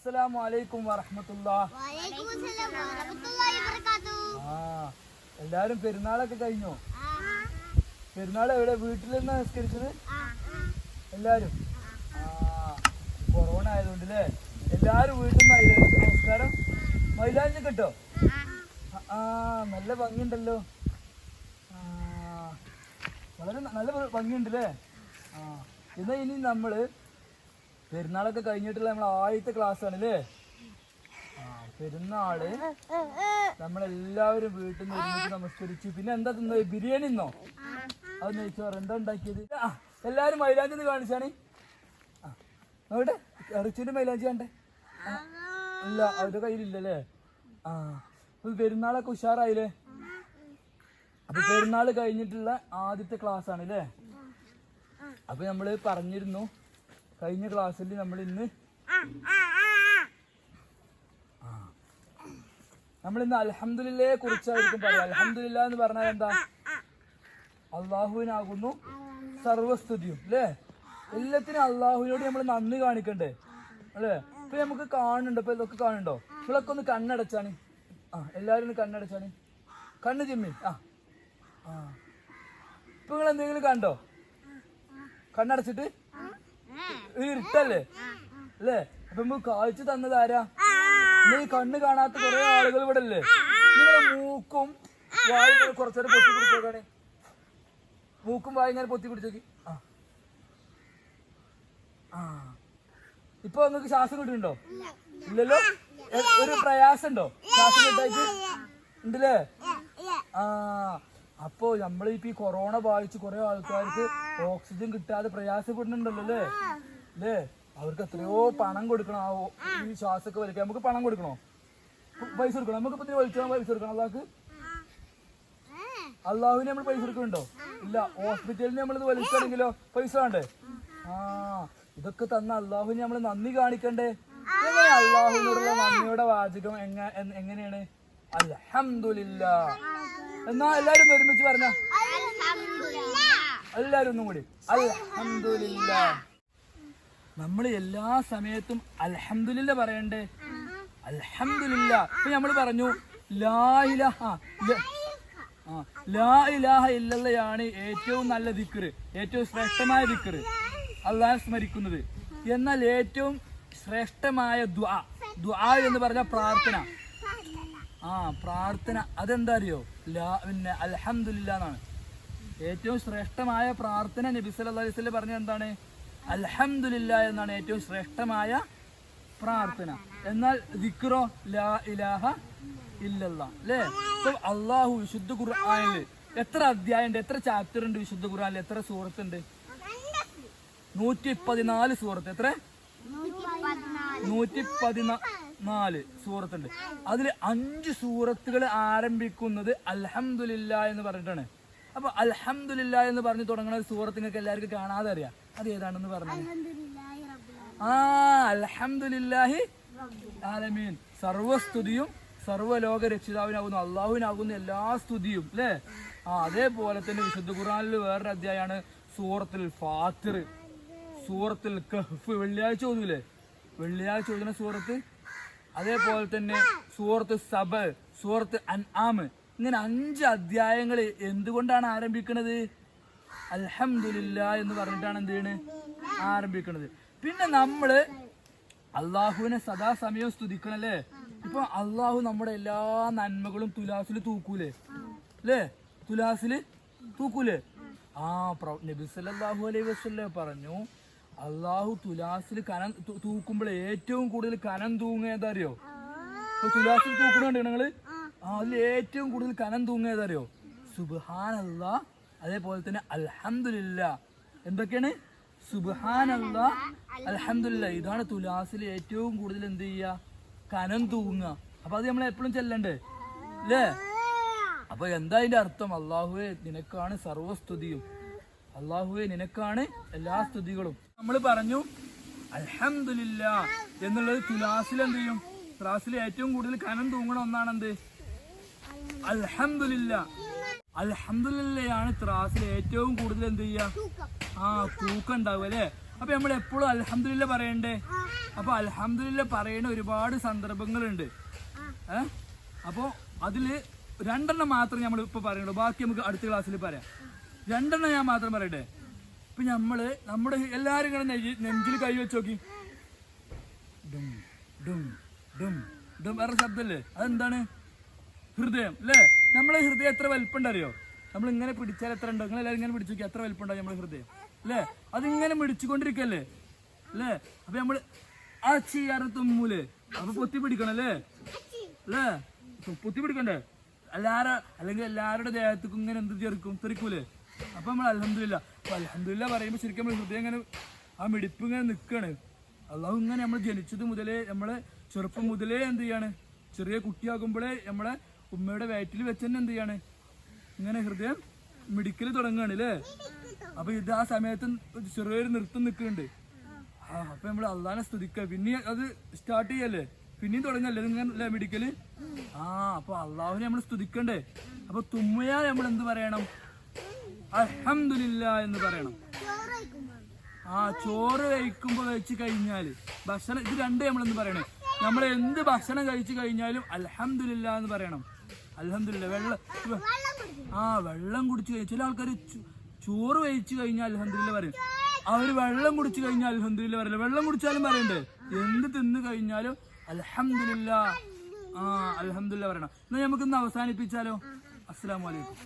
അസ്സലാമു അലൈക്കും വറഹ്മത്തുള്ളാഹി. എല്ലാരും പെരുന്നാളൊക്കെ കഴിഞ്ഞോ? പെരുന്നാൾ എവിടെ? വീട്ടിൽ നിന്ന് നിസ്കരിച്ചത് എല്ലാരും? കൊറോണ ആയതുകൊണ്ട് അല്ലേ എല്ലാരും വീട്ടിൽ നിന്നായില്ലേ? നമസ്കാരം. മൈലാഞ്ചി കിട്ടോ? നല്ല ഭംഗിയുണ്ടല്ലോ. വളരെ നല്ല ഭംഗിയുണ്ടല്ലേ? എന്നാ ഇനി നമ്മള് പെരുന്നാളൊക്കെ കഴിഞ്ഞിട്ടുള്ള നമ്മളെ ആദ്യത്തെ ക്ലാസ് ആണ് അല്ലേ? പെരുന്നാള് നമ്മളെല്ലാവരും വീട്ടിൽ നിന്ന് ഒരുമിച്ച് നമസ്കരിച്ചു. പിന്നെ എന്താ തിന്നത്? ബിരിയാണി തിന്നോ? അത് നെയ്ച്ചോറ്. എന്താ ഉണ്ടാക്കിയത്? എല്ലാരും മൈലാഞ്ചി ഒന്ന് കാണിച്ചാണ്. നോട്ടെ ഇറച്ചിന്റെ മൈലാഞ്ചി കണ്ടേ? ഇല്ല, അവരുടെ കയ്യിലില്ലല്ലേ? പെരുന്നാളൊക്കെ ഉഷാറായില്ലേ? അപ്പൊ പെരുന്നാള് കഴിഞ്ഞിട്ടുള്ള ആദ്യത്തെ ക്ലാസ് ആണ് അല്ലേ? അപ്പൊ നമ്മള് പറഞ്ഞിരുന്നു കഴിഞ്ഞ ക്ലാസ്സിൽ നമ്മൾ ഇന്ന് അൽഹംദുലില്ലയെ കുറിച്ചായിരിക്കും പറയാം. അൽഹംദുലില്ലാ എന്ന് പറഞ്ഞാൽ എന്താ? അള്ളാഹുവിനാകുന്നു സർവസ്തുതിയും അല്ലേ? എല്ലാത്തിനും അള്ളാഹുവിനോട് നമ്മൾ നന്ദി കാണിക്കണ്ടേ അല്ലേ? ഇപ്പൊ നമുക്ക് കാണുന്നുണ്ടോ? ഇപ്പൊ ഇതൊക്കെ കാണുന്നുണ്ടോ? ഇവളൊക്കെ ഒന്ന് കണ്ണടച്ചാണ്. എല്ലാരും ഒന്ന് കണ്ണടച്ചാണ്. കണ്ണ് ചിമ്മി. ഇപ്പൊ നിങ്ങൾ എന്തെങ്കിലും കണ്ടോ? കണ്ണടച്ചിട്ട് ഇരുട്ടല്ലേ അല്ലേ? അപ്പൊ നമുക്ക് കാഴ്ച തന്നത് ആരാ? ഈ കണ്ണ് കാണാത്ത കുറെ ആളുകൾ ഇവിടെ അല്ലേ? നിങ്ങളെ മൂക്കും വായി കുറച്ചേരം പൊത്തി പിടിച്ചോക്കാണ്. മൂക്കും വായി ഇങ്ങനെ പൊത്തി പിടിച്ചോക്കി. ഇപ്പൊ നിങ്ങൾക്ക് ശ്വാസം കിട്ടുന്നുണ്ടോ? ഇല്ലല്ലോ? ഒരു പ്രയാസം ഉണ്ടോ ശ്വാസം കിട്ടായിട്ട്? ഉണ്ടല്ലേ? അപ്പോ നമ്മളിപ്പോ ഈ കൊറോണ ബാധിച്ച് കുറെ ആൾക്കാർക്ക് ഓക്സിജൻ കിട്ടാതെ പ്രയാസപ്പെടുന്നുണ്ടല്ലോ അല്ലേ? അല്ലേ? അവർക്ക് എത്രയോ പണം കൊടുക്കണം. ഈ ശ്വാസമൊക്കെ വലിക്കാൻ നമുക്ക് പണം കൊടുക്കണോ? പൈസ കൊടുക്കണം. നമുക്കിപ്പോ ഇതിന് വലിച്ചാൽ പൈസ കൊടുക്കണം. അള്ളാഹുവിന് നമ്മൾ പൈസ കൊടുക്കുന്നുണ്ടോ? ഇല്ല. ഹോസ്പിറ്റലിന് നമ്മളിത് വലിച്ചാണെങ്കിലോ പൈസ വേണ്ടേ? ഇതൊക്കെ തന്ന അള്ളാഹുവിന് നമ്മൾ നന്ദി കാണിക്കണ്ടേ? എങ്ങനെ അള്ളാഹുവിനോടുള്ള നന്ദിയുടെ വാചകം എങ്ങനെയാണ്? അൽഹംദുലില്ലാ. എന്നാ എല്ലാരും ഒരുമിച്ച് പറഞ്ഞ എല്ലാരും ഒന്നും കൂടി അൽഹംദുലില്ലാ. നമ്മൾ എല്ലാ സമയത്തും അൽഹംദുലില്ലാ പറയണ്ടേ? അൽഹംദുലില്ലാ. ഇപ്പൊ നമ്മൾ പറഞ്ഞു ലാ ഇലാഹ ഇല്ലല്ലയാണ് ഏറ്റവും നല്ല ദിക്റ്, ഏറ്റവും ശ്രേഷ്ഠമായ ദിക്റ്, അള്ളാഹെ സ്മരിക്കുന്നത്. എന്നാൽ ഏറ്റവും ശ്രേഷ്ഠമായ ദുആ എന്ന് പറഞ്ഞ പ്രാർത്ഥന. പ്രാർത്ഥന അതെന്താ അറിയോ? പിന്നെ അൽഹംദുലില്ലാ എന്നാണ്. ഏറ്റവും ശ്രേഷ്ഠമായ പ്രാർത്ഥന നബി സല്ലല്ലാഹു അലൈഹി വസല്ലം പറഞ്ഞ എന്താണ്? അൽഹംദുലില്ലാ എന്നാണ് ഏറ്റവും ശ്രേഷ്ഠമായ പ്രാർത്ഥന. എന്നാൽ ദിക്റോ ലാ ഇലാഹ ഇല്ലല്ലാ അല്ലേ? ഇപ്പൊ അള്ളാഹു വിശുദ്ധ ഖുർആനില് എത്ര അധ്യായം ഉണ്ട്? എത്ര ചാപ്റ്റർ ഉണ്ട് വിശുദ്ധ ഖുർആനിൽ? എത്ര സൂറത്ത് ഉണ്ട്? 114 സൂറത്ത്. എത്ര? 114 സൂറത്തുണ്ട്. അതിൽ 5 സൂറത്തുകൾ ആരംഭിക്കുന്നത് അൽഹംദുലില്ലാ എന്ന് പറഞ്ഞിട്ടാണ്. അപ്പൊ അൽഹംദുലില്ലാ എന്ന് പറഞ്ഞു തുടങ്ങുന്ന സൂറത്ത് നിങ്ങൾക്ക് എല്ലാവർക്കും കാണാതെ അറിയാം. അത് ഏതാണെന്ന് പറഞ്ഞു? അൽഹംദുലില്ലാഹി ആലമീൻ. സർവസ്തുതിയും സർവ്വലോക രക്ഷിതാവിനാകുന്നു അള്ളാഹുവിനാകുന്നു എല്ലാ സ്തുതിയും അല്ലേ? അതേപോലെ തന്നെ വിശുദ്ധ ഖുർആനിൽ വേറൊരു അധ്യായമാണ് സൂറത്തുൽ ഫാത്തിർ, സൂറത്തുൽ കഹ്ഫ്. വെള്ളിയാഴ്ച ഓതൂലേ? വെള്ളിയാഴ്ച ഓതുന്ന സൂറത്ത്. അതേപോലെ തന്നെ സൂറത്ത് സബ, സൂറത്ത് അൻആം. ഇങ്ങനെ 5 അധ്യായങ്ങൾ എന്തുകൊണ്ടാണ് ആരംഭിക്കുന്നത്? അൽഹംദുലില്ലാ എന്ന് പറഞ്ഞിട്ടാണ് എന്ത് ചെയ്യണത്? ആരംഭിക്കുന്നത്. പിന്നെ നമ്മള് അള്ളാഹുവിനെ സദാസമയം സ്തുതിക്കണല്ലേ? ഇപ്പൊ അള്ളാഹു നമ്മുടെ എല്ലാ നന്മകളും തുലാസിൽ തൂക്കൂലേ അല്ലേ? തുലാസിൽ തൂക്കൂലേ? നബി സല്ലല്ലാഹു അലൈഹി വസല്ലം പറഞ്ഞു അള്ളാഹു തുലാസിൽ കനം തൂക്കുമ്പോൾ ഏറ്റവും കൂടുതൽ കനം തൂങ്ങിയതറിയോ? ഇപ്പൊ തുലാസിൽ തൂക്കണുണ്ട് നിങ്ങള്? അതിൽ ഏറ്റവും കൂടുതൽ കനം തൂങ്ങിയതറിയോ? സുബ്ഹാനല്ലാഹ്, അതേപോലെ തന്നെ അൽഹംദുലില്ലാ. എന്തൊക്കെയാണ്? സുബ്ഹാനല്ലാഹ്, അൽഹംദുലില്ലാ. ഇതാണ് തുലാസിൽ ഏറ്റവും കൂടുതൽ എന്ത് ചെയ്യുക? കനം തൂങ്ങുക. അപ്പൊ അത് നമ്മൾ എപ്പോഴും ചെല്ലണ്ടേ അല്ലേ? അപ്പൊ എന്താ അതിന്റെ അർത്ഥം? അള്ളാഹുവേ നിനക്കാണ് സർവസ്തുതിയും, അള്ളാഹുവേ നിനക്കാണ് എല്ലാ സ്തുതികളും. നമ്മൾ പറഞ്ഞു അൽഹംദുലില്ലാ എന്നുള്ളത് തുലാസിൽ എന്ത് ചെയ്യും? തുലാസിൽ ഏറ്റവും കൂടുതൽ കനം തൂങ്ങണ ഒന്നാണ് എന്ത്? അൽഹംദുലില്ലാ. അൽഹംദുലില്ലയാണ് ത്രാസിൽ ഏറ്റവും കൂടുതൽ എന്ത് ചെയ്യുക? തൂക്കം ഉണ്ടാവുക അല്ലേ? അപ്പൊ നമ്മൾ എപ്പോഴും അൽഹംദുലില്ലാ പറയണ്ടേ? അപ്പൊ അൽഹംദുലില്ലാ പറയുന്ന ഒരുപാട് സന്ദർഭങ്ങളുണ്ട്. അപ്പൊ അതില് 2 മാത്രം നമ്മൾ ഇപ്പൊ പറയുള്ളൂ. ബാക്കി നമുക്ക് അടുത്ത ക്ലാസ്സിൽ പറയാം. 2 ഞാൻ മാത്രം പറയട്ടെ. ഇപ്പൊ നമ്മുടെ എല്ലാരും ഇങ്ങനെ നെഞ്ചിൽ കൈ വെച്ച് നോക്കി. ഡും ഡും ഡും ഡും വേറെ ശബ്ദല്ലേ? അതെന്താണ്? ഹൃദയം അല്ലേ? നമ്മളെ ഹൃദയം എത്ര വലിപ്പുണ്ടറിയോ? നമ്മൾ ഇങ്ങനെ പിടിച്ചാൽ എത്ര ഉണ്ടോ? നിങ്ങൾ എല്ലാവരും ഇങ്ങനെ പിടിച്ചു നോക്കി എത്ര വലിപ്പുണ്ടാവും നമ്മുടെ ഹൃദയം അല്ലേ? അതിങ്ങനെ മിടിച്ചുകൊണ്ടിരിക്കല്ലേ അല്ലേ? അപ്പൊ നമ്മള് ആ ചെയ്യാറ് തുമ്മൂലേ? അപ്പൊ പൊത്തി പിടിക്കണം അല്ലേ? അല്ലേ? പൊത്തി പിടിക്കണ്ടേ? അല്ലെങ്കിൽ എല്ലാവരുടെ ദേഹത്തേക്കും ഇങ്ങനെ എന്ത് തെറിക്കൂലേ? അപ്പൊ നമ്മൾ അൽഹംദുലില്ലാ. അപ്പൊ അൽഹംദുലില്ലാ പറയുമ്പോ ശരിക്കും നമ്മൾ ഹൃദയം ഇങ്ങനെ ആ മിടിപ്പ് ഇങ്ങനെ നിൽക്കാണ്. അള്ളാഹു ഇങ്ങനെ നമ്മൾ ജനിച്ചത് മുതലേ നമ്മളെ ചെറുപ്പം മുതലേ എന്ത് ചെയ്യാണ്? ചെറിയ കുട്ടിയാകുമ്പോഴേ നമ്മളെ ഉമ്മയുടെ വയറ്റിൽ വെച്ച് തന്നെ എന്ത് ചെയ്യാണ്? ഇങ്ങനെ ഹൃദയം മിടിക്കൽ തുടങ്ങുകയാണ് അല്ലേ? അപ്പൊ ഇത് ആ സമയത്ത് ചെറിയൊരു നൃത്തം നിൽക്കുന്നുണ്ട്. അപ്പൊ നമ്മൾ അള്ളാഹിനെ സ്തുതിക്കുക. പിന്നെ അത് സ്റ്റാർട്ട് ചെയ്യല്ലേ? പിന്നെയും തുടങ്ങല്ലേ ഇങ്ങനെ മിടിക്കല്? അപ്പൊ അള്ളാഹുവിനെ നമ്മൾ സ്തുതിക്കണ്ടേ? അപ്പൊ തുമ്മയാൽ നമ്മൾ എന്ത് പറയണം? അൽഹംദുലില്ലാ എന്ന് പറയണം. ചോറ് കഴിക്കുമ്പോ വെച്ച് കഴിഞ്ഞാല് ഭക്ഷണം ഇത് 2 നമ്മളെന്ത് പറയണേ? നമ്മൾ എന്ത് ഭക്ഷണം കഴിച്ചു കഴിഞ്ഞാലും അൽഹംദുലില്ലാ എന്ന് പറയണം. അൽഹംദുലില്ലാ. വെള്ളം കുടിച്ചു കഴിഞ്ഞാൽ ചില ആൾക്കാർ ചോറ് കഴിച്ചു കഴിഞ്ഞാൽ അൽഹംദുലില്ലാ പറയും. അവര് വെള്ളം കുടിച്ചു കഴിഞ്ഞാൽ അൽഹംദുലില്ലാ പറയില്ല. വെള്ളം കുടിച്ചാലും പറയണ്ടേ? എന്ത് തിന്നു കഴിഞ്ഞാലും അൽഹംദുലില്ലാ. അൽഹംദുലില്ലാ പറയണം. എന്നാ നമുക്കിന്ന് അവസാനിപ്പിച്ചാലോ? അസ്സലാമു അലൈക്കും.